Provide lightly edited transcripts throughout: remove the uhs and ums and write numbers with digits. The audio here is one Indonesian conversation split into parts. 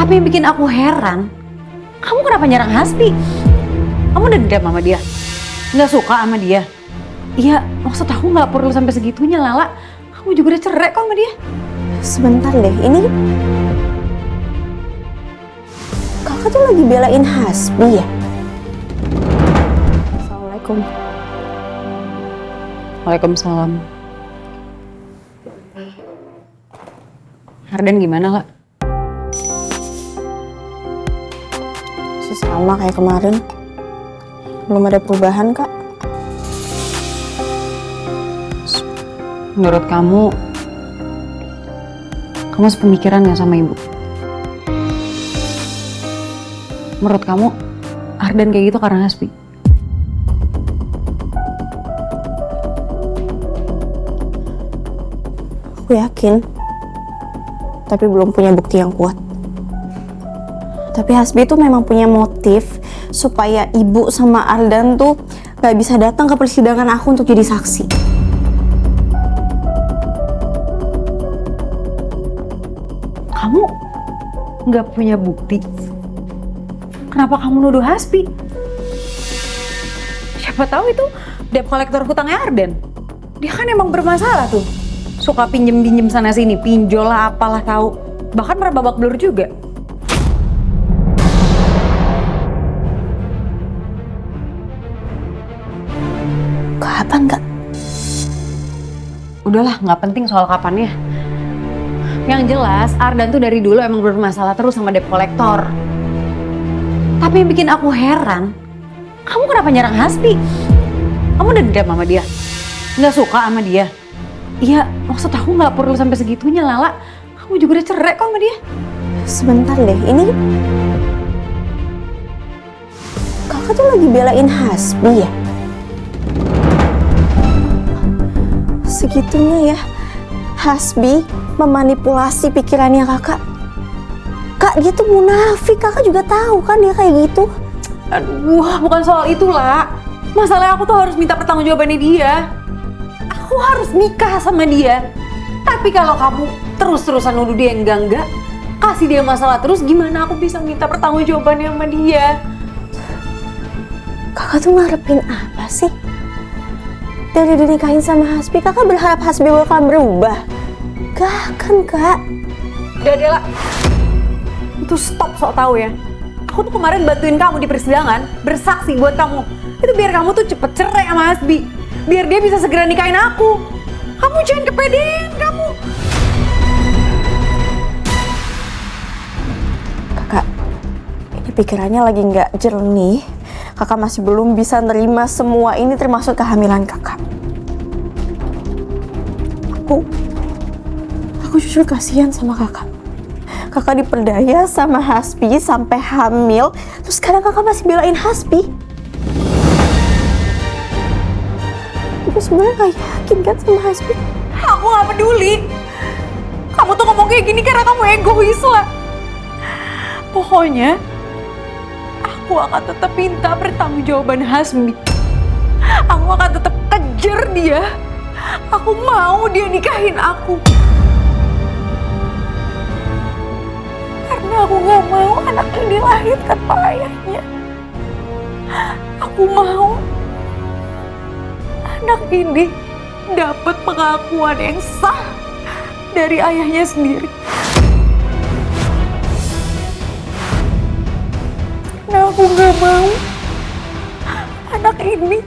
Tapi yang bikin aku heran, kamu kenapa nyerang Hasbi? Kamu udah dendam sama dia? Nggak suka sama dia? Iya, maksud aku nggak perlu sampai segitunya, Lala. Kamu juga udah cerai kok sama dia. Sebentar deh, ini kakak tuh lagi belain Hasbi ya? Assalamualaikum. Waalaikumsalam. Arden gimana, Kak? Masih sama kayak kemarin. Belum ada perubahan, Kak. Menurut kamu sepemikiran nggak sama ibu? Menurut kamu, Arden kayak gitu karena Hasbi? Aku yakin. Tapi belum punya bukti yang kuat. Tapi Hasbi tuh memang punya motif supaya ibu sama Ardan tuh gak bisa datang ke persidangan aku untuk jadi saksi. Kamu nggak punya bukti? Kenapa kamu nuduh Hasbi? Siapa tahu itu debt kolektor hutangnya Arden. Dia kan emang bermasalah tuh. Suka pinjem-pinjem sana sini, pinjol lah apalah tahu. Bahkan pernah babak belur juga. Kapan, Kak? Udahlah, nggak penting soal kapannya. Yang jelas, Ardan tuh dari dulu emang bermasalah terus sama debt kolektor. Tapi yang bikin aku heran, kamu kenapa nyerang Hasbi? Kamu udah dendam sama dia? Nggak suka sama dia? Iya, maksud aku nggak perlu sampai segitunya, Lala. Kamu juga udah cerai kok sama dia. Sebentar deh, ini kakak tuh lagi belain Hasbi ya? Segitunya ya, Hasbi memanipulasi pikirannya kakak. Kak, dia tuh munafik, kakak juga tahu kan dia kayak gitu. Aduh, bukan soal itu, lah. Masalahnya aku tuh harus minta pertanggungjawabannya dia. Aku harus nikah sama dia. Tapi kalau kamu terus-terusan nuduh dia yang enggak, kasih dia masalah terus, gimana aku bisa minta pertanggungjawabannya sama dia? Kakak tuh ngarepin apa sih? Dari dinikahin sama Hasbi, kakak berharap Hasbi bakal berubah? Gak kan, Kak? Udah, Dela. Itu stop sok tahu ya. Aku tuh kemarin bantuin kamu di persidangan, bersaksi buat kamu. Itu biar kamu tuh cepet cerai sama Hasbi. Biar dia bisa segera nikahin aku. Kamu jangan kepedean, kamu. Kakak, ini pikirannya lagi nggak jernih. Kakak masih belum bisa nerima semua ini termasuk kehamilan kakak. Aku jujur kasihan sama kakak. Kakak diperdaya sama Hasbi sampai hamil, terus sekarang kakak masih belain Hasbi. Aku sebenarnya gak yakin kan sama Hasbi. Aku gak peduli. Kamu tuh ngomong kayak gini karena kamu egois lah. Pokoknya, aku akan tetap minta pertanggungjawaban Hasbi. Aku akan tetap kejar dia. Aku mau dia nikahin aku. Karena aku gak mau anak ini lahir tanpa ayahnya. Aku mau anak ini dapat pengakuan yang sah dari ayahnya sendiri. Karena aku gak mau anak ini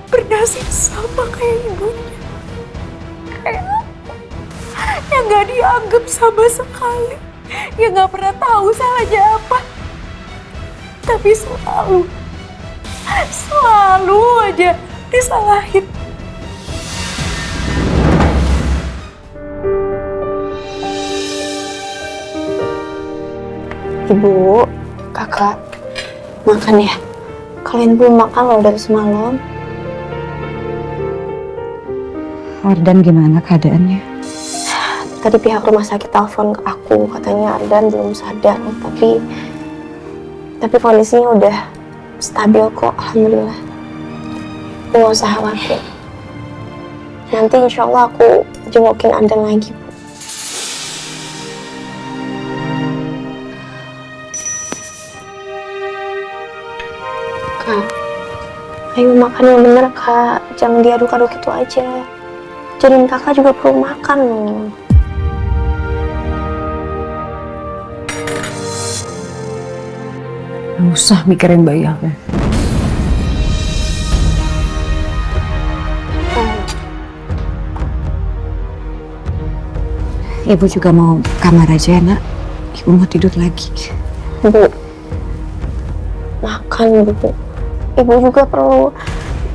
bernasib sama kayak ibunya. Kayak aku, yang gak dianggap sama sekali, yang gak pernah tahu salahnya apa. Tapi selalu aja disalahin. Ibu, kakak, makan ya. Kalian belum makan loh dari semalam. Ardan gimana keadaannya? Tadi pihak rumah sakit telepon ke aku, katanya Ardan belum sadar, tapi kondisinya udah stabil kok, alhamdulillah. Nggak usah khawatir. Nanti insya Allah aku jengukin Ardan lagi, Bu. Kak, ayo makan yang bener kak, jangan diaduk-aduk itu aja. Jadiin kakak juga perlu makan loh. Gak usah mikirin bayi aku. Ibu juga mau kamar aja ya, Nak. Ibu mau tidur lagi. Bu, makan bu. Ibu juga perlu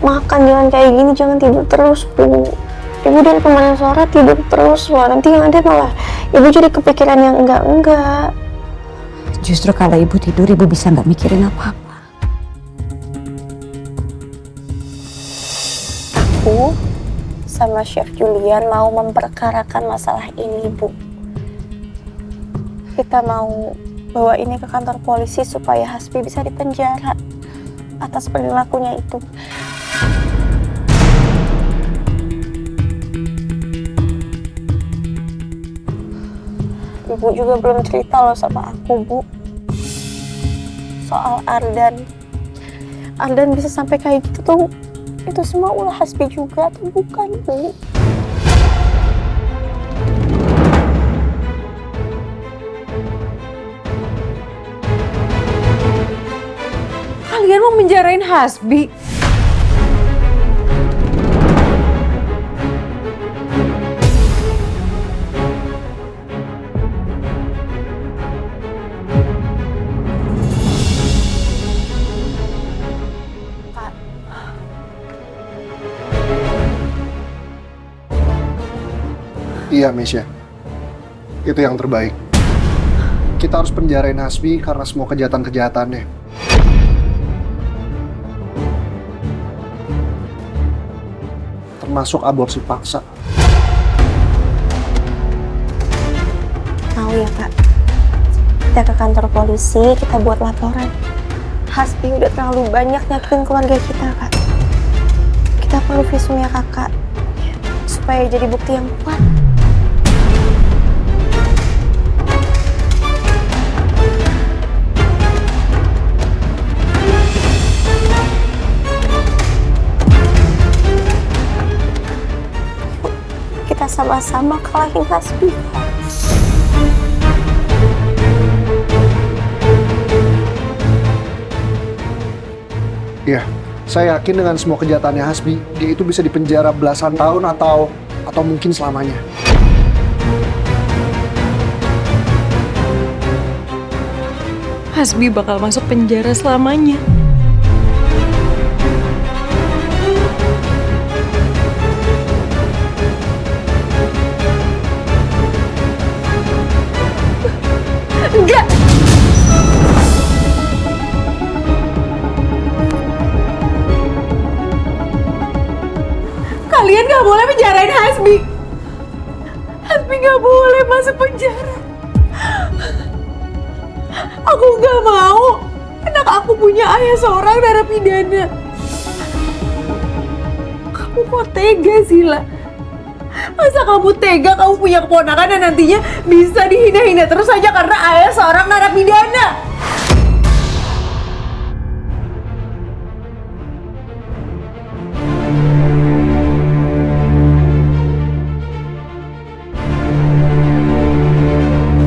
makan, jangan kayak gini, jangan tidur terus bu. Ibu dari kemarin sore tidur terus loh, nanti yang ada malah ibu jadi kepikiran yang enggak. Justru kalau ibu tidur, ibu bisa nggak mikirin apa-apa. Aku sama Chef Julian mau memperkarakan masalah ini, Bu. Kita mau bawa ini ke kantor polisi supaya Hasbi bisa dipenjara atas perilakunya itu. Ibu juga belum cerita loh sama aku, Bu. Soal Ardan. Ardan bisa sampai kayak gitu tuh, itu semua ulah Hasbi juga atau bukan, Bu? Kalian mau menjarain Hasbi? Iya, Mesya. Itu yang terbaik. Kita harus penjarain Hasbi karena semua kejahatan-kejahatannya. Termasuk aborsi paksa. Tahu ya, Kak? Kita ke kantor polisi, kita buat laporan. Hasbi udah terlalu banyak nyakitin keluarga kita, Kak. Kita perlu visumnya Kakak supaya jadi bukti yang kuat. Kita sama-sama kalahin Hasbi. Iya, saya yakin dengan semua kejahatannya Hasbi, dia itu bisa dipenjara belasan tahun atau mungkin selamanya. Hasbi bakal masuk penjara selamanya. Enggak! Kalian gak boleh penjarain Hasbi. Hasbi gak boleh masuk penjara. Aku gak mau. Anak aku punya ayah seorang narapidana. Kamu kok tega, Sila? Masa kamu tega kamu punya keponakan dan nantinya bisa dihina-hina terus saja karena ayah seorang narapidana?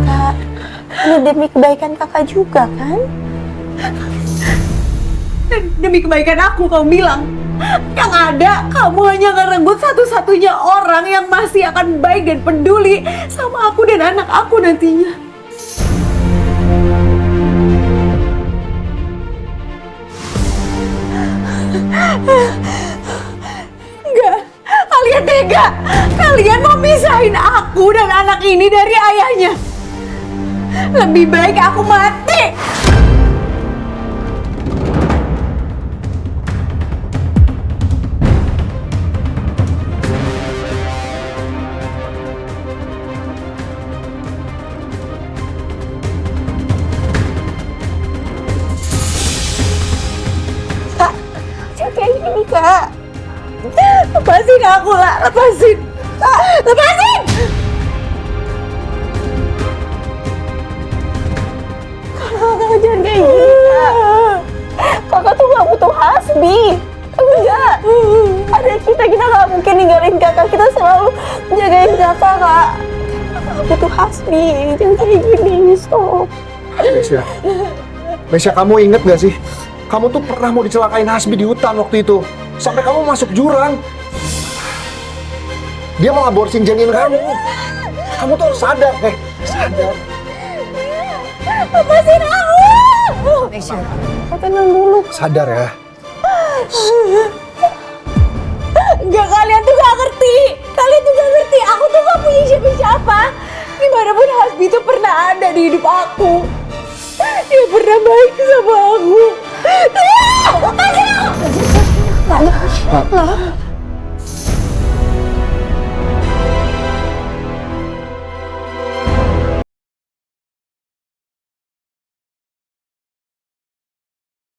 Kak, ini demi kebaikan kakak juga kan? Dan demi kebaikan aku kamu bilang. Yang ada, kamu hanya ngerenggut satu-satunya orang yang masih akan baik dan peduli sama aku dan anak aku nantinya. Enggak, kalian tega. Kalian mau misahin aku dan anak ini dari ayahnya. Lebih baik aku mati. Kak, Lepasin aku lah, lepasin. Lepasin! kakak jangan kayak gini, Kak. Kakak tuh gak butuh Hasbi. Enggak. Ada kita nggak mungkin ninggalin kakak. Kita selalu jagain kakak, Kak. Aku butuh Hasbi. Jangan kayak gini, stop. Mesya, kamu inget gak sih? Kamu tuh pernah mau dicelakain Hasbi di hutan waktu itu. Sampai kamu masuk jurang. Dia mau aborsin janin kamu. Kamu tuh harus sadar, sadar. Lepasin aku! Mesya, Tenang dulu. Sadar ya. Enggak, kalian tuh gak ngerti. Kalian tuh gak ngerti. Aku tuh gak punya siapa-siapa. Dimanapun Hasbi tuh pernah ada di hidup aku. Dia pernah baik sama aku. Pak,